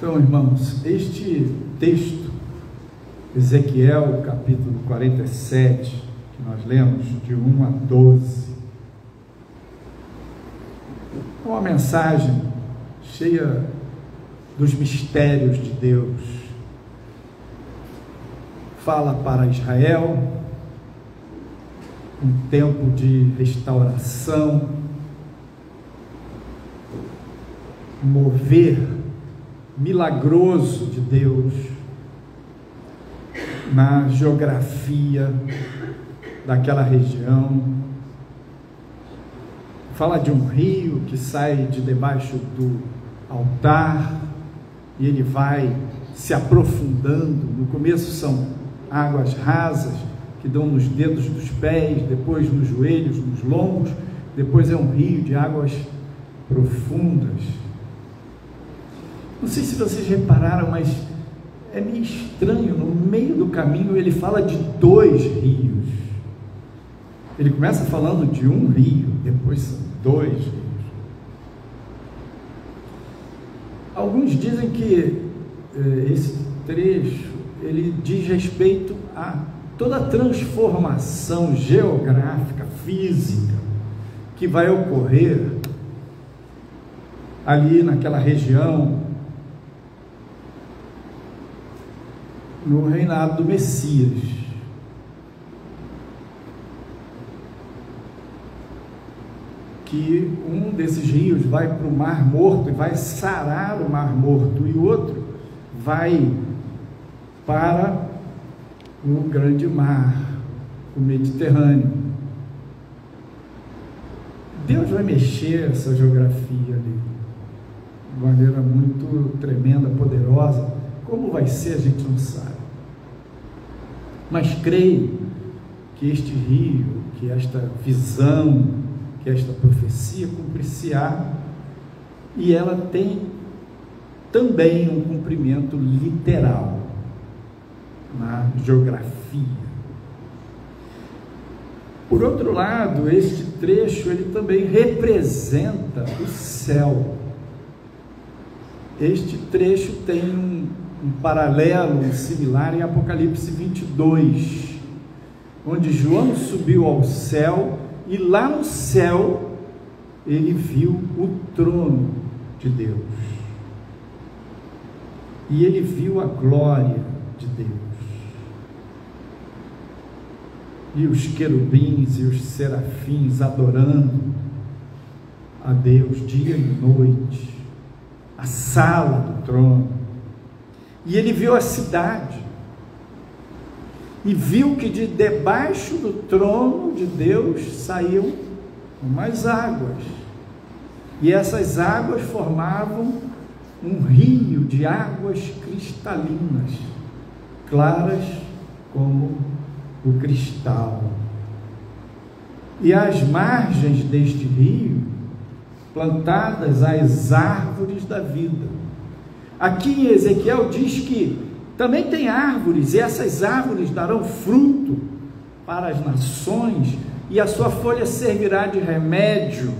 Então, irmãos, este texto, Ezequiel, capítulo 47, que nós lemos, de 1 a 12, é uma mensagem cheia dos mistérios de Deus. Fala para Israel um tempo de restauração, mover milagroso de Deus na geografia daquela região. Fala de um rio que sai de debaixo do altar e ele vai se aprofundando. No começo são águas rasas que dão nos dedos dos pés, depois nos joelhos, nos lombos, depois é um rio de águas profundas. Não sei se vocês repararam, mas é meio estranho, no meio do caminho ele fala de dois rios. Ele começa falando de um rio, depois são dois rios. Alguns dizem que esse trecho, ele diz respeito a toda a transformação geográfica, física, que vai ocorrer ali naquela região, no reinado do Messias. Que um desses rios vai para o Mar Morto e vai sarar o Mar Morto, e o outro vai para o grande mar, o Mediterrâneo. Deus vai mexer essa geografia ali de maneira muito tremenda, poderosa. Como vai ser, a gente não sabe. Mas creio que este rio, que esta visão, que esta profecia cumprir-se-á, e ela tem também um cumprimento literal na geografia. Por outro lado, este trecho ele também representa o céu. Este trecho tem um paralelo similar em Apocalipse 22, onde João subiu ao céu e lá no céu ele viu o trono de Deus e ele viu a glória de Deus e os querubins e os serafins adorando a Deus dia e noite, a sala do trono. E ele viu a cidade, e viu que de debaixo do trono de Deus saíam umas águas, e essas águas formavam um rio de águas cristalinas, claras como o cristal. E às margens deste rio, plantadas as árvores da vida. Aqui em Ezequiel diz que também tem árvores, e essas árvores darão fruto para as nações, e a sua folha servirá de remédio.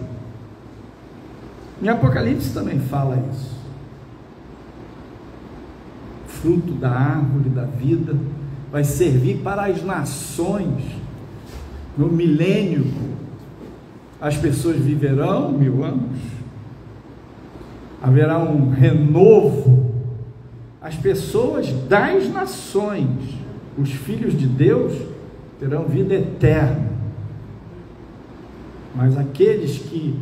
Em Apocalipse também fala isso. Fruto da árvore da vida vai servir para as nações. No milênio, as pessoas viverão 1000 anos, haverá um renovo, as pessoas das nações, os filhos de Deus, terão vida eterna, mas aqueles que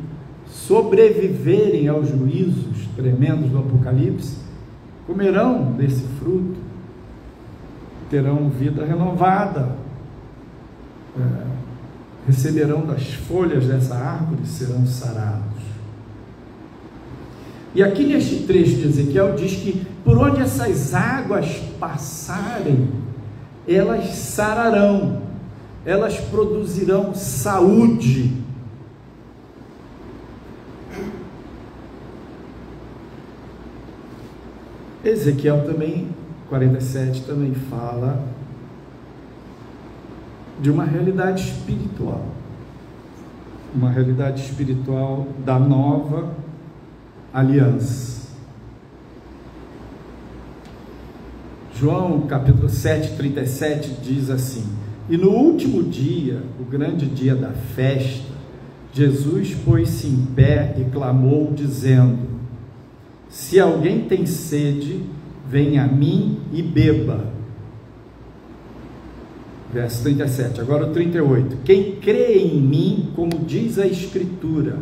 sobreviverem aos juízos tremendos do Apocalipse, comerão desse fruto, terão vida renovada, receberão das folhas dessa árvore, serão sarados. E aqui neste trecho de Ezequiel diz que por onde essas águas passarem, elas sararão, elas produzirão saúde. Ezequiel também, 47, também fala de uma realidade espiritual, da nova aliança. João capítulo 7, 37 diz assim: e no último dia, o grande dia da festa, Jesus pôs-se em pé e clamou, dizendo: se alguém tem sede, venha a mim e beba. Verso 37, agora o 38. Quem crê em mim, como diz a Escritura,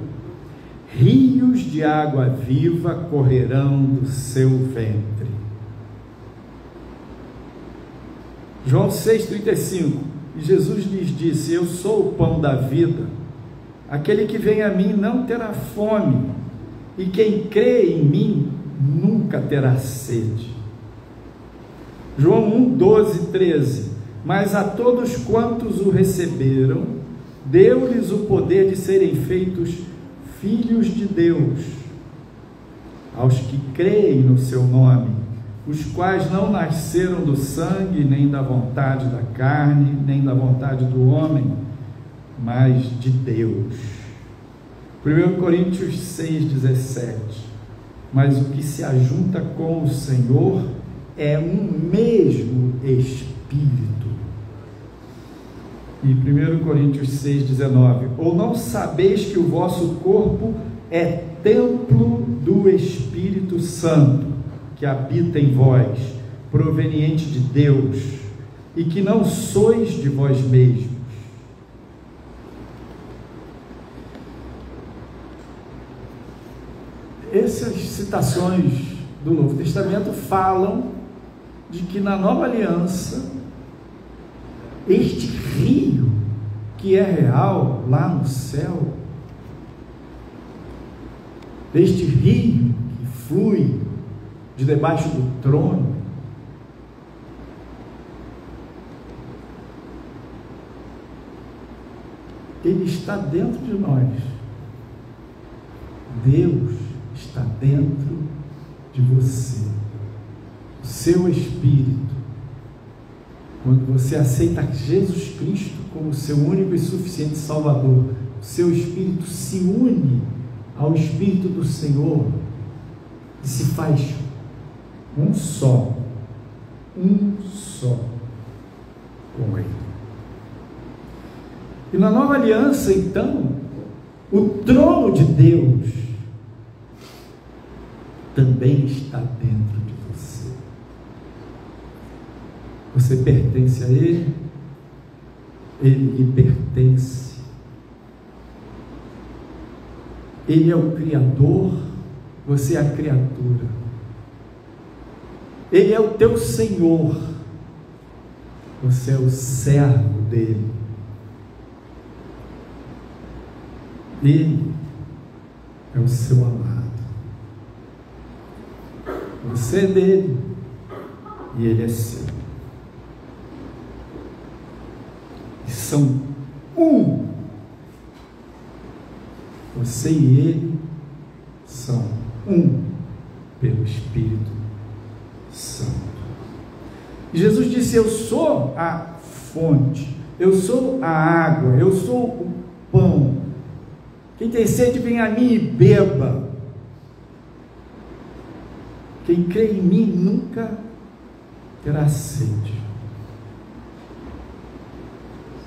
rios de água viva correrão do seu ventre. João 6,35. E Jesus lhes disse: eu sou o pão da vida. Aquele que vem a mim não terá fome, e quem crê em mim nunca terá sede. João 1, 12, 13. Mas a todos quantos o receberam, deu-lhes o poder de serem feitos filhos de Deus, aos que creem no seu nome, os quais não nasceram do sangue, nem da vontade da carne, nem da vontade do homem, mas de Deus. 1 Coríntios 6,17. Mas o que se ajunta com o Senhor é um mesmo Espírito. E 1 Coríntios 6,19. Ou não sabeis que o vosso corpo é templo do Espírito Santo, que habita em vós, proveniente de Deus, e que não sois de vós mesmos? Essas citações do Novo Testamento falam de que na Nova Aliança, este rio que é real lá no céu, este rio que flui de debaixo do trono, ele está dentro de nós. Deus está dentro de você. O seu Espírito, quando você aceita Jesus Cristo como seu único e suficiente Salvador, o seu Espírito se une ao Espírito do Senhor e se faz um só com Ele. E na Nova Aliança, então, o trono de Deus também está dentro de você. Você pertence a Ele, Ele lhe pertence. Ele é o Criador, você é a criatura. Ele é o teu Senhor, você é o servo dele. Ele é o seu amado. Você é dele e ele é seu. E são um. Você e ele são um pelo Espírito Santo. E Jesus disse: eu sou a fonte, eu sou a água, eu sou o pão. Quem tem sede, vem a mim e beba. Quem crê em mim nunca terá sede.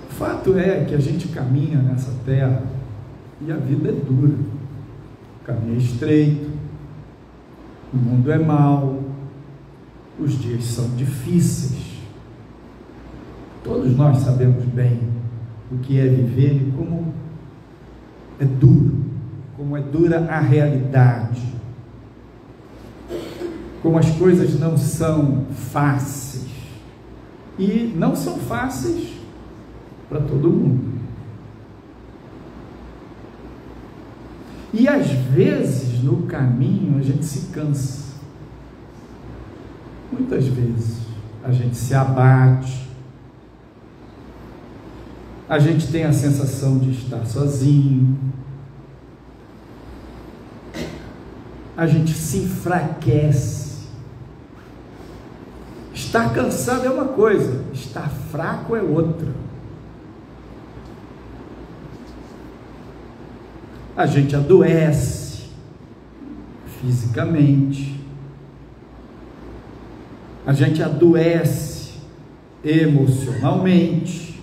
O fato é que a gente caminha nessa terra e a vida é dura. O caminho é estreito, o mundo é mau, os dias são difíceis. Todos nós sabemos bem o que é viver e como é duro, como é dura a realidade, como as coisas não são fáceis, e não são fáceis para todo mundo. E às vezes no caminho a gente se cansa, muitas vezes a gente se abate, a gente tem a sensação de estar sozinho, a gente se enfraquece. Estar cansado é uma coisa, estar fraco é outra. A gente adoece fisicamente, a gente adoece emocionalmente.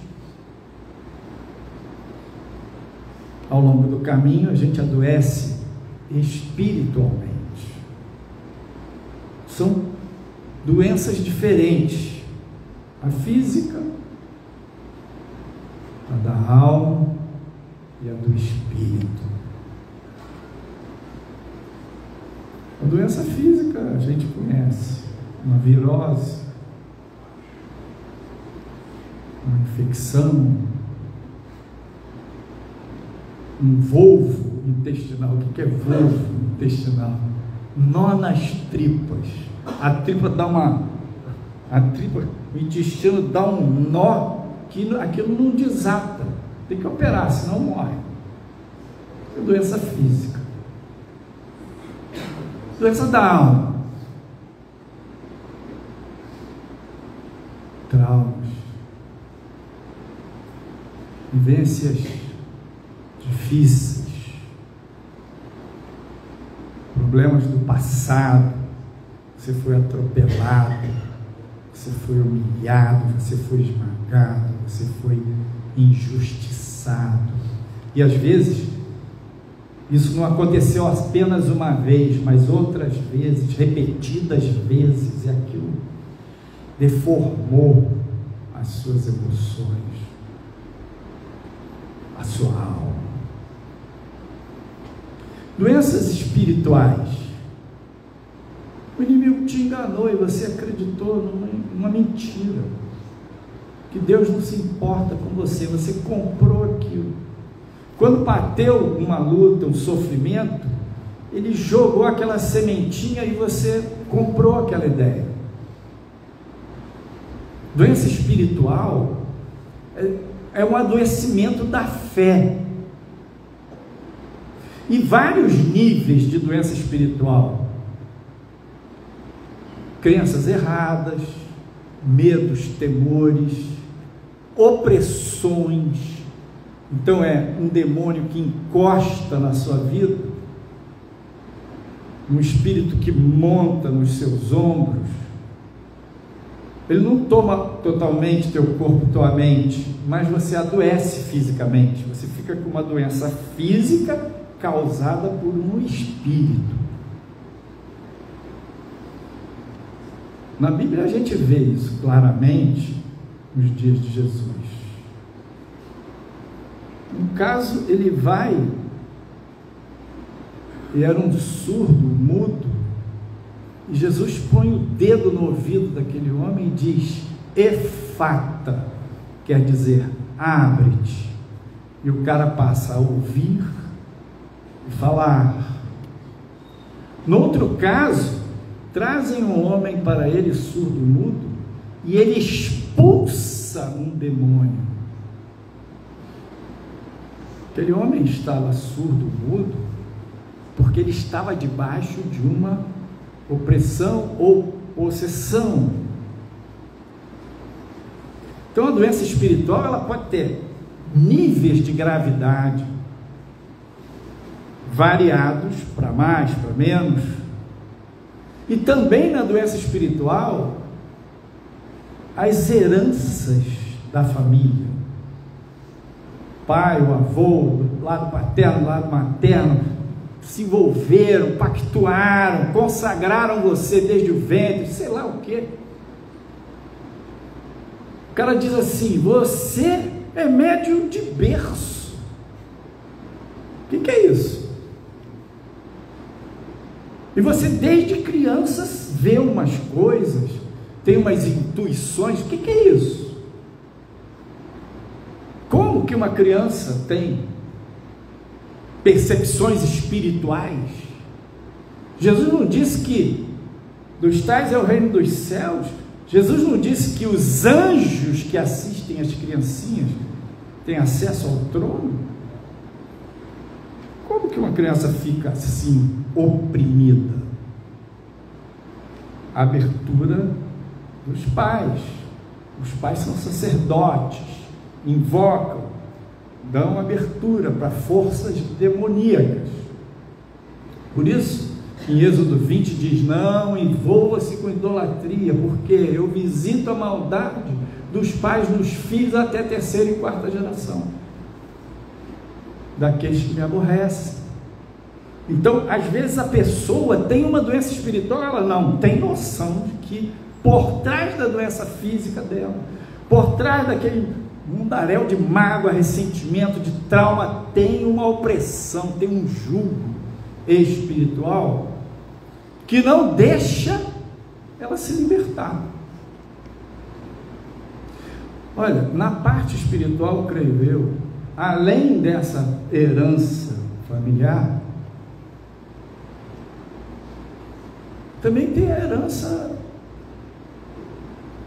Ao longo do caminho, a gente adoece espiritualmente. São doenças diferentes. A física, a da alma e a do espírito. A doença física a gente conhece, uma virose, uma infecção, um volvo intestinal. O que é volvo intestinal? Nó nas tripas. A tripa dá o intestino dá um nó que aquilo não desata. Tem que operar, senão morre. É doença física. Doença da alma. Traumas. Vivências difíceis. Problemas do passado. Você foi atropelado. Você foi humilhado. Você foi esmagado. Você foi injustiçado. E às vezes isso não aconteceu apenas uma vez, mas outras vezes, repetidas vezes, e aquilo deformou as suas emoções, a sua alma. Doenças espirituais. O inimigo te enganou e você acreditou numa mentira, que Deus não se importa com você, você comprou aquilo. Quando bateu uma luta, um sofrimento, ele jogou aquela sementinha e você comprou aquela ideia. Doença espiritual é um adoecimento da fé. E vários níveis de doença espiritual. Crenças erradas, medos, temores, opressões. Então é um demônio que encosta na sua vida, um espírito que monta nos seus ombros. Ele não toma totalmente teu corpo, tua mente, mas você adoece fisicamente. Você fica com uma doença física causada por um espírito. Na Bíblia a gente vê isso claramente nos dias de Jesus. No caso, ele era um surdo, mudo, e Jesus põe o dedo no ouvido daquele homem e diz: Efata, quer dizer, abre-te. E o cara passa a ouvir e falar. No outro caso, trazem um homem para ele, surdo, mudo, e ele expulsa um demônio. Aquele homem estava surdo, mudo, porque ele estava debaixo de uma opressão ou possessão. Então a doença espiritual, ela pode ter níveis de gravidade variados, para mais, para menos. E também na doença espiritual, as heranças da família. Pai, o avô, do lado paterno, do lado materno, se envolveram, pactuaram, consagraram você desde o ventre, sei lá o quê. O cara diz assim: você é médium de berço. O que é isso? E você desde criança vê umas coisas, tem umas intuições. O que é isso? Como que uma criança tem percepções espirituais? Jesus não disse que dos tais é o reino dos céus? Jesus não disse que os anjos que assistem as criancinhas têm acesso ao trono? Como que uma criança fica assim, oprimida? A abertura dos pais. Os pais são sacerdotes, invocam, dão abertura para forças demoníacas. Por isso, Em Êxodo 20 diz: não envolva-se com idolatria, porque eu visito a maldade dos pais nos filhos até terceira e quarta geração daqueles que me aborrecem. Então, às vezes a pessoa tem uma doença espiritual, ela não tem noção de que por trás da doença física dela, por trás daquele mundaréu de mágoa, ressentimento, de trauma, tem uma opressão, tem um jugo espiritual que não deixa ela se libertar. Olha, na parte espiritual, creio eu, além dessa herança familiar, também tem a herança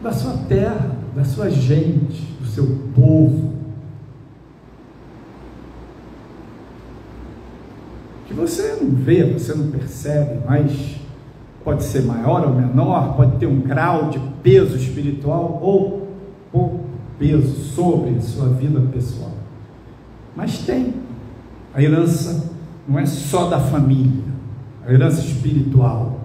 da sua terra, da sua gente, do seu povo, que você não vê, você não percebe, mas pode ser maior ou menor, pode ter um grau de peso espiritual ou pouco peso sobre a sua vida pessoal, mas tem. A herança não é só da família, a herança espiritual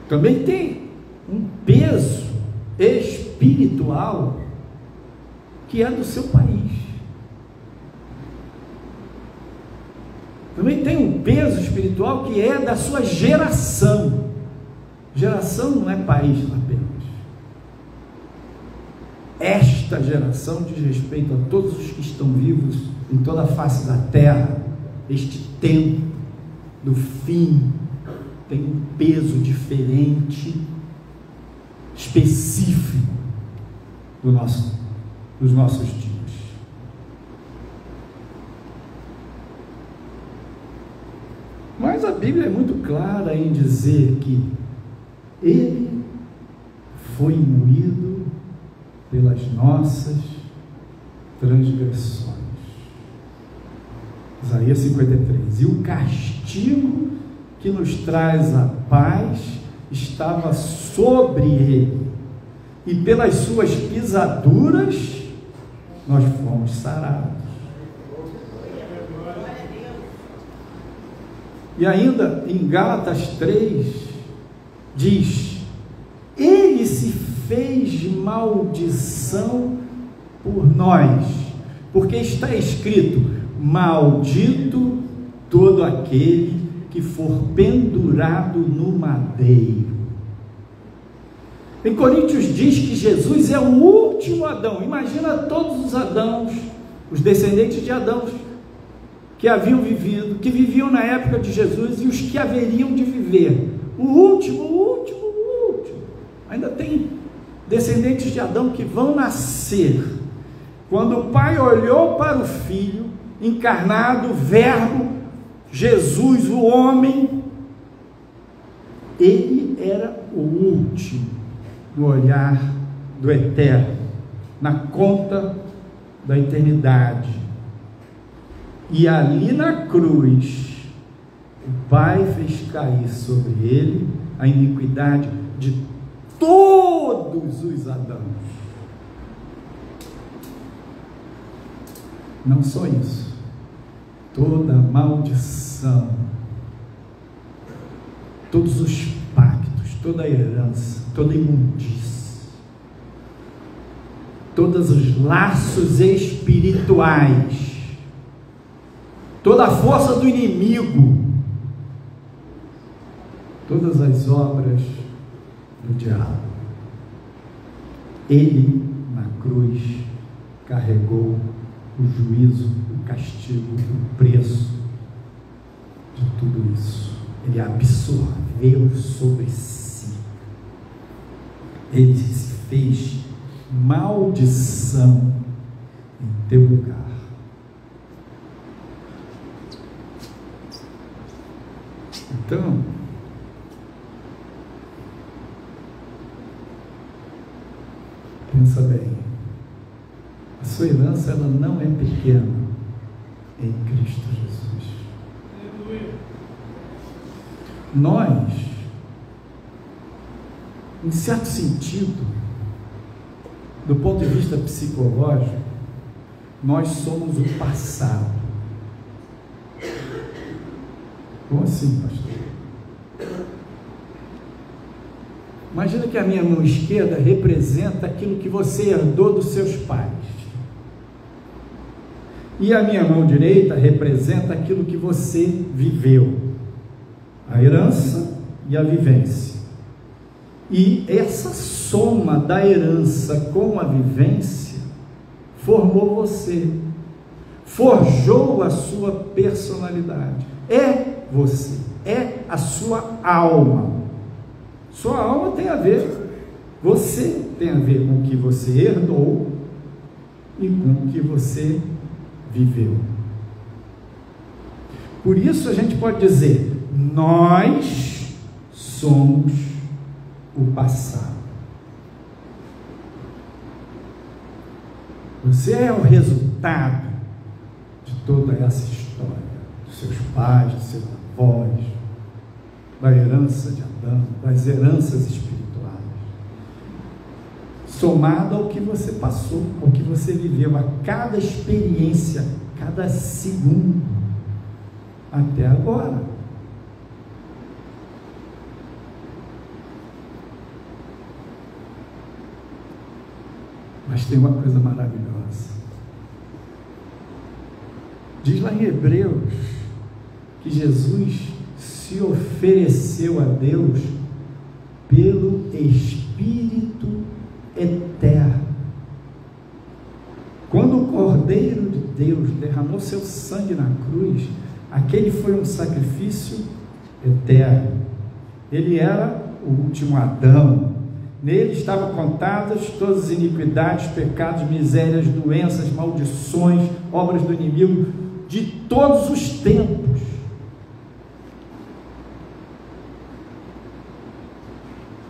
também tem um peso espiritual que é do seu país. Também tem um peso espiritual que é da sua geração. Geração não é país apenas. Esta geração diz respeito a todos os que estão vivos em toda a face da terra. Este tempo do fim tem um peso diferente, específico dos nossos dias. Mas a Bíblia é muito clara em dizer que ele foi moído pelas nossas transgressões. Isaías 53. E o castigo que nos traz a paz estava sobre ele, e pelas suas pisaduras nós fomos sarados. E ainda em Gálatas 3 diz: ele se fez maldição por nós, porque está escrito: maldito todo aquele que for pendurado no madeiro. Em Coríntios diz que Jesus é o último Adão. Imagina todos os Adãos, os descendentes de Adão que haviam vivido, que viviam na época de Jesus, e os que haveriam de viver. O último. Ainda tem descendentes de Adão que vão nascer. Quando o Pai olhou para o Filho encarnado, o Verbo, Jesus, o homem, ele era o último no olhar do eterno, na conta da eternidade. E ali na cruz, o Pai fez cair sobre ele a iniquidade de todos os Adãos. Não só isso, toda a maldição, todos os pactos, toda a herança, toda a imundície, todos os laços espirituais, toda a força do inimigo, todas as obras do diabo, ele na cruz carregou o juízo, o castigo, o preço de tudo isso. Ele absorveu sobre si. Ele se fez maldição em teu lugar. Então, pensa bem, a sua herança ela não é pequena em Cristo Jesus. Nós, em certo sentido, do ponto de vista psicológico, nós somos o passado. Como assim, pastor? Imagina que a minha mão esquerda representa aquilo que você herdou dos seus pais. E a minha mão direita representa aquilo que você viveu. A herança e a vivência. E essa soma da herança com a vivência formou você. Forjou a sua personalidade. É você. É a sua alma. Sua alma tem a ver, você tem a ver com o que você herdou e com o que você viveu. Por isso a gente pode dizer, nós somos o passado. Você é o resultado de toda essa história, dos seus pais, dos seus avós, da herança de Adão, das heranças espirituais, somado ao que você passou, ao que você viveu, a cada experiência, cada segundo, até agora. Mas tem uma coisa maravilhosa. Diz lá em Hebreus que Jesus se ofereceu a Deus pelo Espírito eterno. Quando o Cordeiro de Deus derramou seu sangue na cruz, aquele foi um sacrifício eterno. Ele era o último Adão. Nele estavam contadas todas as iniquidades, pecados, misérias, doenças, maldições, obras do inimigo de todos os tempos.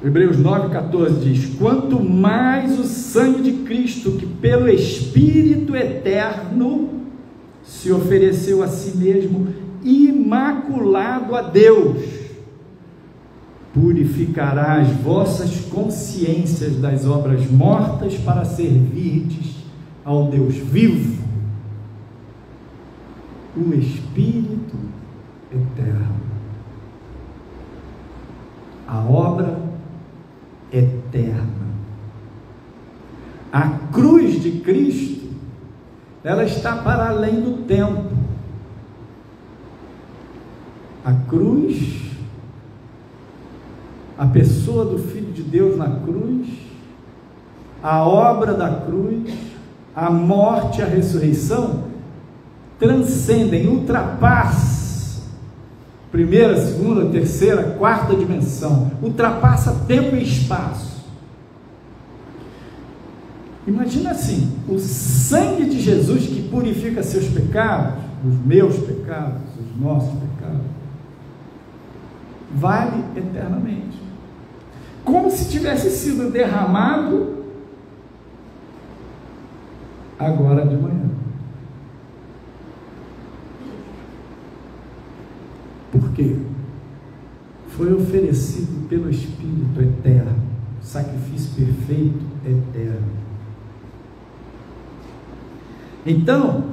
Hebreus 9,14 diz: quanto mais o sangue de Cristo, que pelo Espírito eterno se ofereceu a si mesmo, imaculado a Deus, purificará as vossas consciências das obras mortas para servirdes ao Deus vivo, o Espírito eterno. A obra eterna. A cruz de Cristo, ela está para além do tempo. A cruz, a pessoa do Filho de Deus na cruz, a obra da cruz, a morte e a ressurreição transcendem, ultrapassam primeira, segunda, terceira, quarta dimensão, ultrapassa tempo e espaço. Imagina assim, o sangue de Jesus que purifica seus pecados, os meus pecados, os nossos pecados, vale eternamente, como se tivesse sido derramado agora de manhã. Por quê? Foi oferecido pelo Espírito eterno, sacrifício perfeito eterno. Então,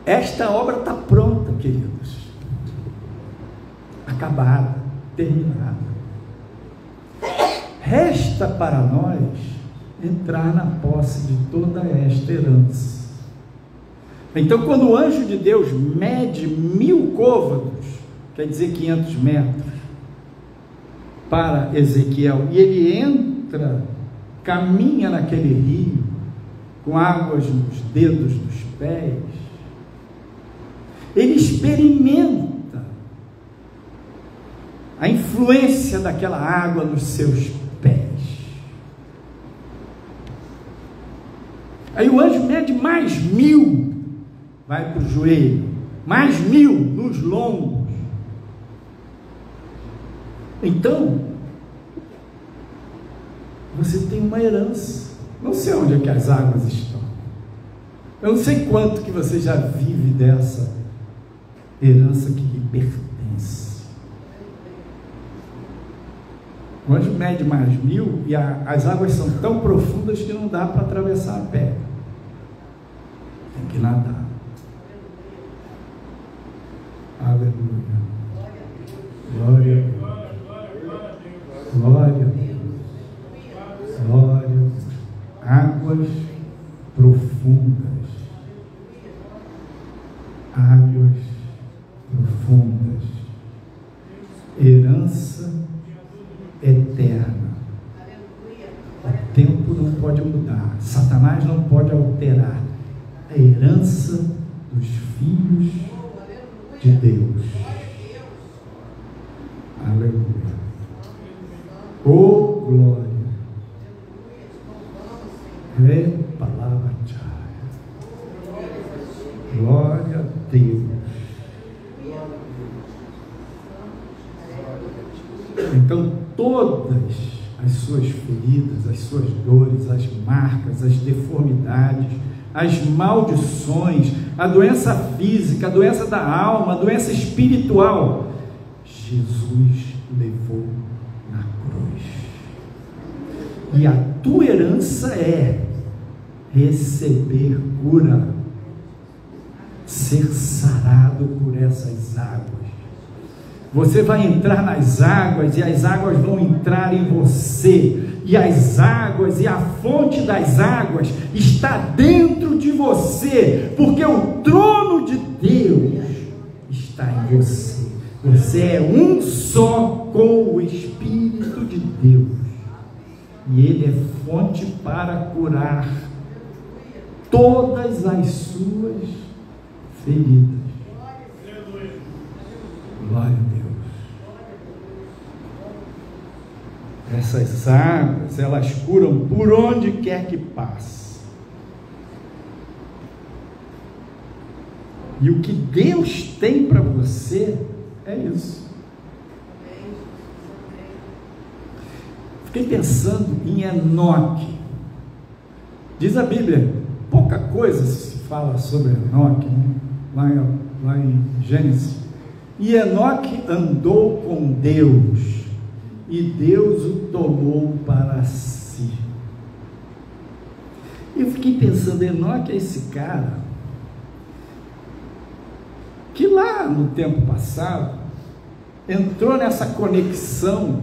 esta obra está pronta, queridos, acabada, terminada. Resta para nós entrar na posse de toda esta herança. Então, quando o anjo de Deus mede 1000 côvados, quer dizer 500 metros, para Ezequiel, e ele entra, caminha naquele rio, com águas nos dedos dos pés, ele experimenta a influência daquela água nos seus pés. Aí o anjo mede mais 1000, vai para o joelho, mais 1000 nos lombos. Então, você tem uma herança. Não sei onde é que as águas estão. Eu não sei quanto que você já vive dessa herança que lhe pertence. O anjo mede mais 1000 e as águas são tão profundas que não dá para atravessar a pé. Tem que nadar. Aleluia. Glória a Deus. Glória a Deus. Glória a Deus. Águas profundas. Águas profundas. Herança eterna. O tempo não pode mudar. Satanás não pode alterar. A herança dos filhos de Deus. Aleluia. Oh, glória. É palavra chaya. Glória a Deus. Então, todas as suas feridas, as suas dores, as marcas, as deformidades, as maldições, a doença física, a doença da alma, a doença espiritual, Jesus levou na cruz. E a tua herança é receber cura, ser sarado por essas águas. Você vai entrar nas águas e as águas vão entrar em você. E as águas e a fonte das águas está dentro de você, porque o trono de Deus está em você. Você é um só com o Espírito de Deus. E Ele é fonte para curar todas as suas feridas. Glória a Deus. Essas águas, elas curam por onde quer que passe. E o que Deus tem para você é isso. Fiquei pensando em Enoque. Diz a Bíblia, pouca coisa se fala sobre Enoque, né? lá em Gênesis. E Enoque andou com Deus, e Deus o tomou para si. Eu fiquei pensando, Enoque é esse cara que lá no tempo passado entrou nessa conexão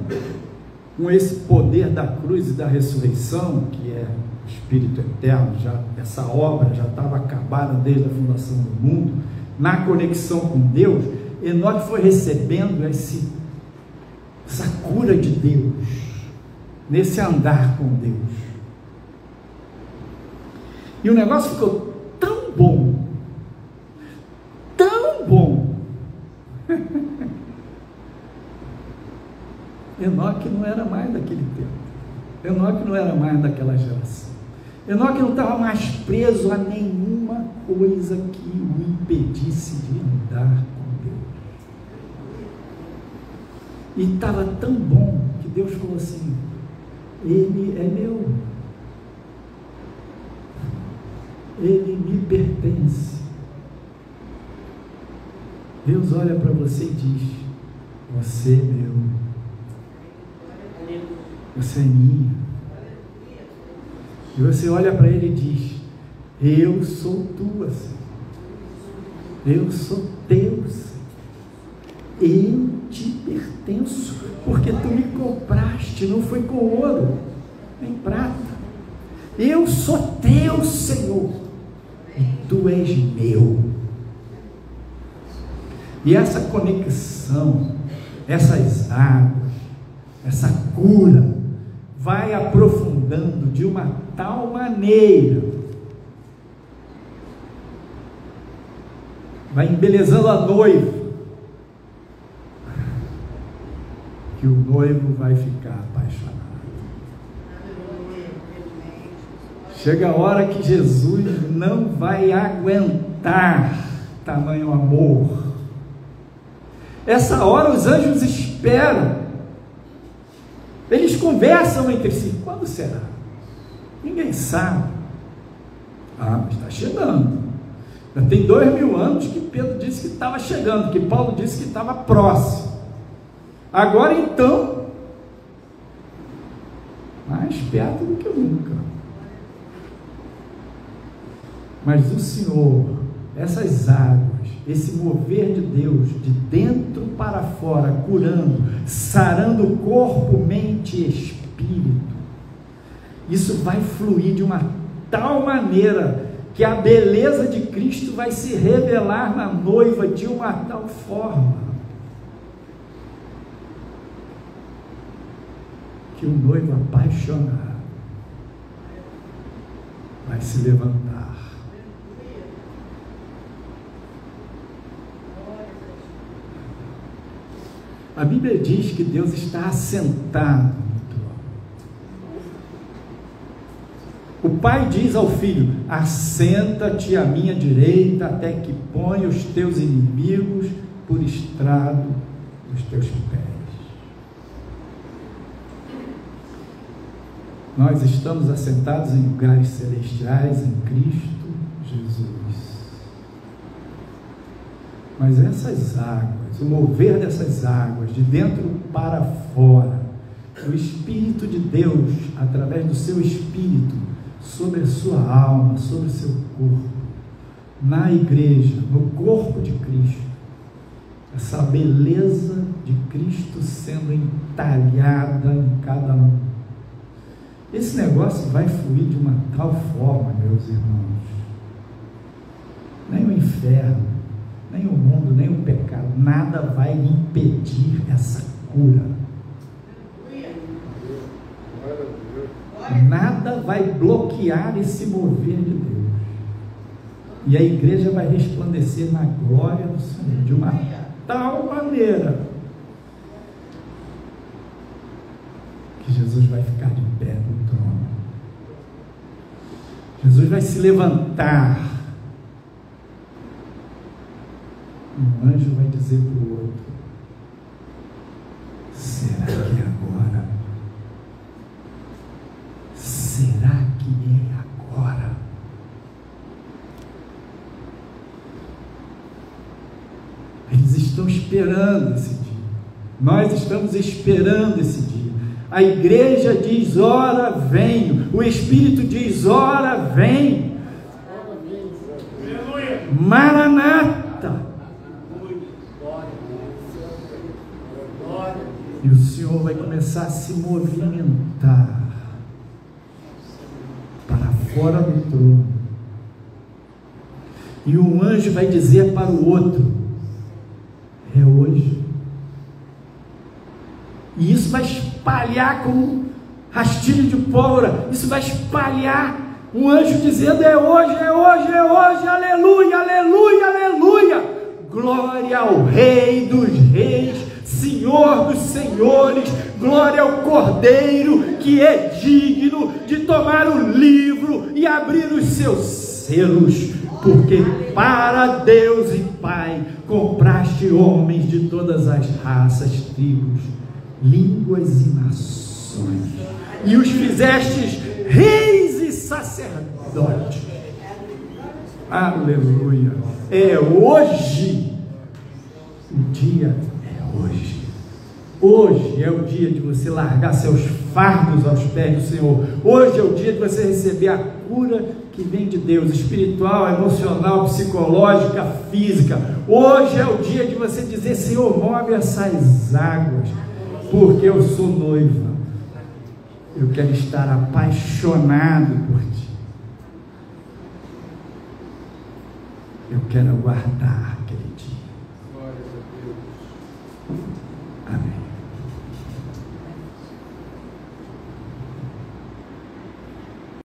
com esse poder da cruz e da ressurreição, que é o Espírito Eterno. Já, essa obra já estava acabada desde a fundação do mundo. Na conexão com Deus, Enoque foi recebendo essa cura de Deus, nesse andar com Deus. E o negócio ficou tão bom, Enoque não era mais daquele tempo. Enoque não era mais daquela geração. Enoque não estava mais preso a nenhuma coisa que o impedisse de andar com Deus. E estava tão bom que Deus falou assim: ele é meu, ele me pertence. Deus olha para você e diz: você é meu, você é minha. E você olha para ele e diz: eu sou tua, Senhor. Eu sou teu, Senhor. Eu te pertenço, porque tu me compraste, não foi com ouro nem prata. Eu sou teu, Senhor, e tu és meu. E essa conexão, essas águas, essa cura vai aprofundando de uma tal maneira, vai embelezando a noiva, que o noivo vai ficar apaixonado. Chega a hora que Jesus não vai aguentar tamanho amor. Essa hora os anjos esperam. Eles conversam entre si. Quando será? Ninguém sabe. Ah, mas está chegando. Já tem 2000 anos que Pedro disse que estava chegando, que Paulo disse que estava próximo. Agora então, mais perto do que nunca. Mas o Senhor, essas águas, esse mover de Deus, de dentro para fora, curando, sarando corpo, mente e espírito, isso vai fluir de uma tal maneira que a beleza de Cristo vai se revelar na noiva de uma tal forma que o noivo apaixonado vai se levantar. A Bíblia diz que Deus está assentado no trono. O pai diz ao filho: assenta-te à minha direita até que ponha os teus inimigos por estrado dos teus pés. Nós estamos assentados em lugares celestiais em Cristo Jesus. Mas essas águas, o mover dessas águas, de dentro para fora, o Espírito de Deus, através do seu Espírito, sobre a sua alma, sobre o seu corpo, na igreja, no corpo de Cristo, essa beleza de Cristo sendo entalhada em cada um. Esse negócio vai fluir de uma tal forma, meus irmãos, nem o inferno, nem o mundo, nem o pecado, nada vai impedir essa cura. Nada vai bloquear esse mover de Deus. E a igreja vai resplandecer na glória do Senhor de uma tal maneira que Jesus vai ficar de pé no trono. Jesus vai se levantar. Um anjo vai dizer para o outro: será que é agora? Será que é agora? Eles estão esperando esse dia. Nós estamos esperando esse dia. A igreja diz: ora venho. O Espírito diz: ora vem. Maranata. E o Senhor vai começar a se movimentar para fora do trono. E um anjo vai dizer para o outro: é hoje. E isso vai espalhar como rastilho de pólvora. Isso vai espalhar. Um anjo dizendo: é hoje, é hoje, é hoje. Aleluia, aleluia, aleluia. Glória ao Rei dos Reis, Senhor dos Senhores, glória ao Cordeiro, que é digno de tomar o livro e abrir os seus selos, porque para Deus e Pai compraste homens de todas as raças, tribos, línguas e nações, e os fizestes reis e sacerdotes. Aleluia. É hoje o dia. Hoje. Hoje é o dia de você largar seus fardos aos pés do Senhor. Hoje é o dia de você receber a cura que vem de Deus, espiritual, emocional, psicológica, física. Hoje é o dia de você dizer: Senhor, move essas águas, porque eu sou noiva. Eu quero estar apaixonado por Ti. Eu quero aguardar aquele dia.